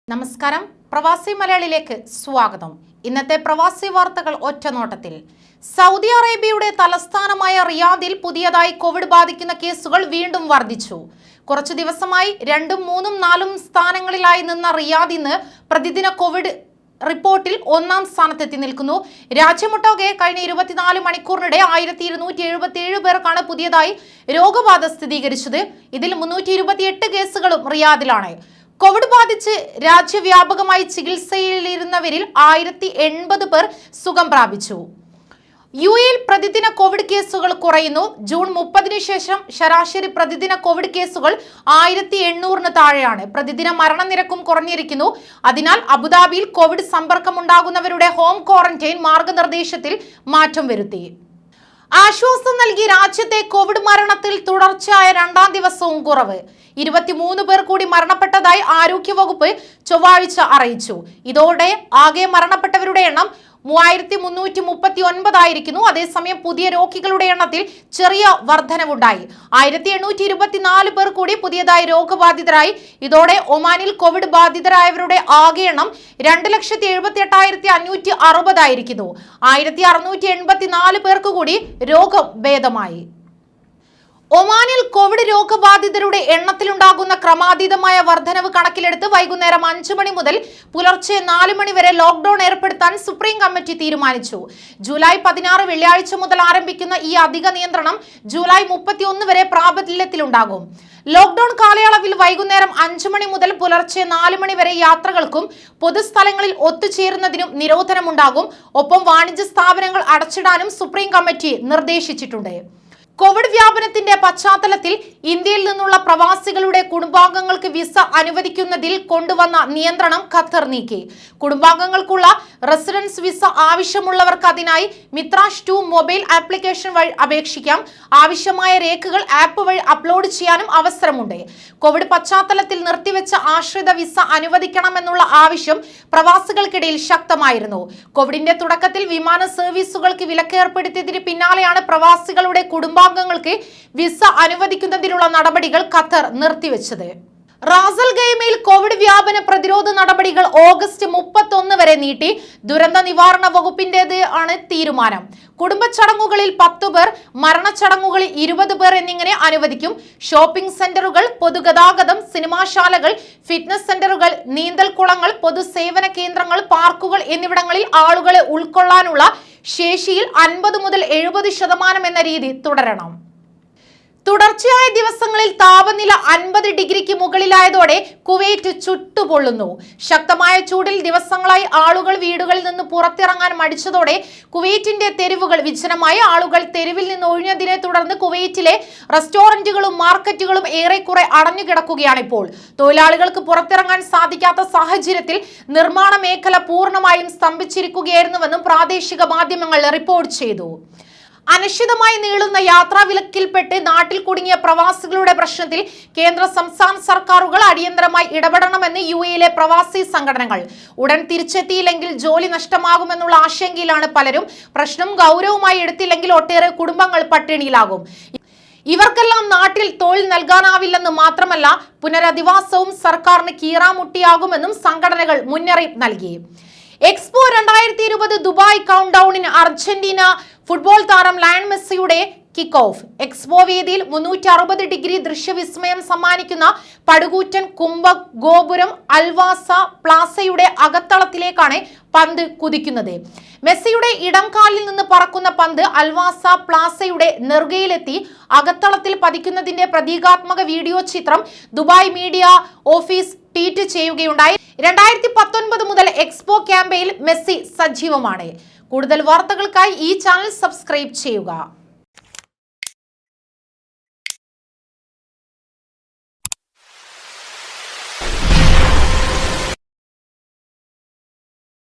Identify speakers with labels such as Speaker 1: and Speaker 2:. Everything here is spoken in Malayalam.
Speaker 1: നമസ്കാരം, പ്രവാസി മലയാളിയിലേക്ക് സ്വാഗതം. ഇന്നത്തെ പ്രവാസി വാർത്തകൾ ഒറ്റനോട്ടത്തിൽ. സൗദി അറേബ്യയുടെ തലസ്ഥാനമായ റിയാദിൽ പുതിയതായി കോവിഡ് ബാധിക്കുന്ന കേസുകൾ വീണ്ടും വർദ്ധിച്ചു. കുറച്ചു ദിവസമായി 2, 3, 4 സ്ഥാനങ്ങളിലായി നിന്ന റിയാദ് ഇന്ന് പ്രതിദിന കോവിഡ് റിപ്പോർട്ടിൽ 1-ാം സ്ഥാനത്തെത്തി നിൽക്കുന്നു. രാജ്യമൊട്ടാകെ കഴിഞ്ഞ 24 മണിക്കൂറിനിടെ 1277 പേർക്കാണ് പുതിയതായി രോഗബാധ സ്ഥിരീകരിച്ചത്. ഇതിൽ 328 കേസുകളും റിയാദിലാണ്. കോവിഡ് ബാധിച്ച് രാജ്യവ്യാപകമായി ചികിത്സയിലിരുന്നവരിൽ 1080 പേർ സുഖം പ്രാപിച്ചു. യുഎഇയിൽ പ്രതിദിന കോവിഡ് കേസുകൾ കുറയുന്നു. ജൂൺ 30-ന് ശേഷം ശരാശരി പ്രതിദിന കോവിഡ് കേസുകൾ 1800-ന് താഴെയാണ്. പ്രതിദിന മരണനിരക്കും കുറഞ്ഞിരിക്കുന്നു. അതിനാൽ അബുദാബിയിൽ കോവിഡ് സമ്പർക്കമുണ്ടാകുന്നവരുടെ ഹോം ക്വാറന്റൈൻ മാർഗനിർദ്ദേശത്തിൽ മാറ്റം വരുത്തി. ആശ്വാസം നൽകി രാജ്യത്തെ കോവിഡ് മരണത്തിൽ തുടർച്ചയായ 2-ാം ദിവസവും കുറവ്. 23 പേർ കൂടി മരണപ്പെട്ടതായി ആരോഗ്യവകുപ്പ് ചൊവ്വാഴ്ച അറിയിച്ചു. ഇതോടെ ആകെ മരണപ്പെട്ടവരുടെ എണ്ണം 3339 ആയിരിക്കുന്നു. അതേസമയം പുതിയ രോഗികളുടെ എണ്ണത്തിൽ ചെറിയ വർധനവുണ്ടായി. 1824 പേർ കൂടി പുതിയതായി രോഗബാധിതരായി. ഇതോടെ ഒമാനിൽ കോവിഡ് ബാധിതരായവരുടെ ആകെ എണ്ണം 2,78,560 ആയിരിക്കുന്നു. 1684 പേർക്ക് കൂടി രോഗം ഭേദമായി. ഒമാനിൽ കോവിഡ് രോഗബാധിതരുടെ എണ്ണത്തിലുണ്ടാകുന്ന ക്രമാതീതമായ വർധനവ് കണക്കിലെടുത്ത് വൈകുന്നേരം 5 മണി മുതൽ പുലർച്ചെ 4 മണി വരെ ലോക്ക്ഡൌൺ ഏർപ്പെടുത്താൻ സുപ്രീം കമ്മിറ്റി തീരുമാനിച്ചു. ജൂലൈ 16 വെള്ളിയാഴ്ച മുതൽ ആരംഭിക്കുന്ന ഈ അധിക നിയന്ത്രണം ജൂലൈ 31 വരെ പ്രാബല്യത്തിലുണ്ടാകും. ലോക്ക്ഡൌൺ കാലയളവിൽ വൈകുന്നേരം 5 മണി മുതൽ പുലർച്ചെ 4 മണി വരെ യാത്രകൾക്കും പൊതുസ്ഥലങ്ങളിൽ ഒത്തുചേരുന്നതിനും നിരോധനമുണ്ടാകും. ഒപ്പം വാണിജ്യ സ്ഥാപനങ്ങൾ അടച്ചിടാനും സുപ്രീം കമ്മിറ്റി നിർദ്ദേശിച്ചിട്ടുണ്ട്. കോവിഡ് വ്യാപനത്തിന്റെ പശ്ചാത്തലത്തിൽ ഇന്ത്യയിൽ നിന്നുള്ള പ്രവാസികളുടെ കുടുംബാംഗങ്ങൾക്ക് വിസ അനുവദിക്കുന്നതിൽ കൊണ്ടുവന്ന നിയന്ത്രണം ഖത്തർ നീക്കി. കുടുംബാംഗങ്ങൾക്കുള്ള റെസിഡൻസ് വിസ ആവശ്യമുള്ളവർക്ക് അതിനായി മിത്രാഷ് 2 മൊബൈൽ ആപ്ലിക്കേഷൻ വഴി അപേക്ഷിക്കാം. ആവശ്യമായ രേഖകൾ ആപ്പ് വഴി അപ്ലോഡ് ചെയ്യാനും അവസരമുണ്ട്. കോവിഡ് പശ്ചാത്തലത്തിൽ നിർത്തിവെച്ച ആശ്രിത വിസ അനുവദിക്കണമെന്നുള്ള ആവശ്യം പ്രവാസികൾക്കിടയിൽ ശക്തമായിരുന്നു. കോവിഡിന്റെ തുടക്കത്തിൽ വിമാന സർവീസുകൾക്ക് വിലക്കേർപ്പെടുത്തിയതിന് പിന്നാലെയാണ് പ്രവാസികളുടെ കുടുംബാംഗങ്ങൾക്ക് വിസ അനുവദിക്കുന്നതിനുള്ള നടപടികൾ ഖത്തർ നിർത്തിവെച്ചത്. റാസൽ ഖൈമയിൽ കോവിഡ് വ്യാപന പ്രതിരോധ നടപടികൾ ഓഗസ്റ്റ് 31 വരെ നീട്ടി. ദുരന്ത നിവാരണ വകുപ്പിന്റേത് ആണ് തീരുമാനം. കുടുംബ ചടങ്ങുകളിൽ 10 പേർ, മരണച്ചടങ്ങുകളിൽ 20 പേർ എന്നിങ്ങനെ അനുവദിക്കും. ഷോപ്പിംഗ് സെന്ററുകൾ, പൊതുഗതാഗതം, സിനിമാശാലകൾ, ഫിറ്റ്നസ് സെന്ററുകൾ, നീന്തൽക്കുളങ്ങൾ, പൊതുസേവന കേന്ദ്രങ്ങൾ, പാർക്കുകൾ എന്നിവിടങ്ങളിൽ ആളുകളെ ഉൾക്കൊള്ളാനുള്ള ശേഷിയിൽ 50 മുതൽ 70% എന്ന രീതി തുടരണം. തുടർച്ചയായ ദിവസങ്ങളിൽ താപനില 50 ഡിഗ്രിക്ക് മുകളിലായതോടെ കുവൈറ്റ് ചുട്ടുപൊള്ളുന്നു. ശക്തമായ ചൂടിൽ ദിവസങ്ങളായി ആളുകൾ വീടുകളിൽ നിന്ന് പുറത്തിറങ്ങാൻ മടിച്ചതോടെ കുവൈറ്റിന്റെ തെരുവുകൾ വിജനമായി. ആളുകൾ തെരുവിൽ നിന്ന് ഒഴിഞ്ഞതിനെ തുടർന്ന് കുവൈറ്റിലെ റെസ്റ്റോറന്റുകളും മാർക്കറ്റുകളും ഏറെക്കുറെ അടഞ്ഞുകിടക്കുകയാണ്. ഇപ്പോൾ തൊഴിലാളികൾക്ക് പുറത്തിറങ്ങാൻ സാധിക്കാത്ത സാഹചര്യത്തിൽ നിർമ്മാണ മേഖല പൂർണ്ണമായും സ്തംഭിച്ചിരിക്കുകയായിരുന്നുവെന്നും പ്രാദേശിക മാധ്യമങ്ങൾ റിപ്പോർട്ട് ചെയ്തു. അനിശ്ചിതമായി നീളുന്ന യാത്രാവിലക്കിൽപ്പെട്ട് നാട്ടിൽ കുടുങ്ങിയ പ്രവാസികളുടെ പ്രശ്നത്തിൽ കേന്ദ്ര സംസ്ഥാന സർക്കാരുകൾ അടിയന്തരമായി ഇടപെടണമെന്ന് യുഎഇയിലെ പ്രവാസി സംഘടനകൾ. ഉടൻ തിരിച്ചെത്തിയില്ലെങ്കിൽ ജോലി നഷ്ടമാകുമെന്നുള്ള ആശങ്കയിലാണ് പലരും. പ്രശ്നം ഗൗരവമായി എടുത്തില്ലെങ്കിൽ ഒട്ടേറെ കുടുംബങ്ങൾ പട്ടിണിയിലാകും. ഇവർക്കെല്ലാം നാട്ടിൽ തൊഴിൽ നൽകാനാവില്ലെന്ന് മാത്രമല്ല പുനരധിവാസവും സർക്കാരിന് കീറാമുട്ടിയാകുമെന്നും സംഘടനകൾ മുന്നറിയിപ്പ് നൽകി. എക്സ്പോ 2020 ദുബായ് കൗണ്ട് ഡൌണിന് അർജന്റീന ഫുട്ബോൾ താരം ലയണൽ മെസ്സിയുടെ കിക്ക് ഓഫ്. എക്സ്പോ വേദിയിൽ 360 ഡിഗ്രി ദൃശ്യവിസ്മയം സമ്മാനിക്കുന്ന പടുകൂറ്റൻ കുംഭ ഗോപുരം അൽവാസ പ്ലാസയുടെ അകത്തളത്തിലേക്കാണ് പന്ത് കുതിക്കുന്നത്. മെസ്സിയുടെ ഇടം കാലിൽ നിന്ന് പറക്കുന്ന പന്ത് അൽവാസ പ്ലാസയുടെ നെറുകയിലെത്തി അകത്തളത്തിൽ പതിക്കുന്നതിന്റെ പ്രതീകാത്മക വീഡിയോ ചിത്രം ദുബായ് മീഡിയ ഓഫീസ് ട്വീറ്റ് ചെയ്യുകയുണ്ടായി. 2019 മുതൽ എക്സ്പോ ക്യാമ്പയിൽ മെസ്സി സജീവമാണ്. കൂടുതൽ വാർത്തകൾക്കായി ഈ ചാനൽ സബ്സ്ക്രൈബ് ചെയ്യുക.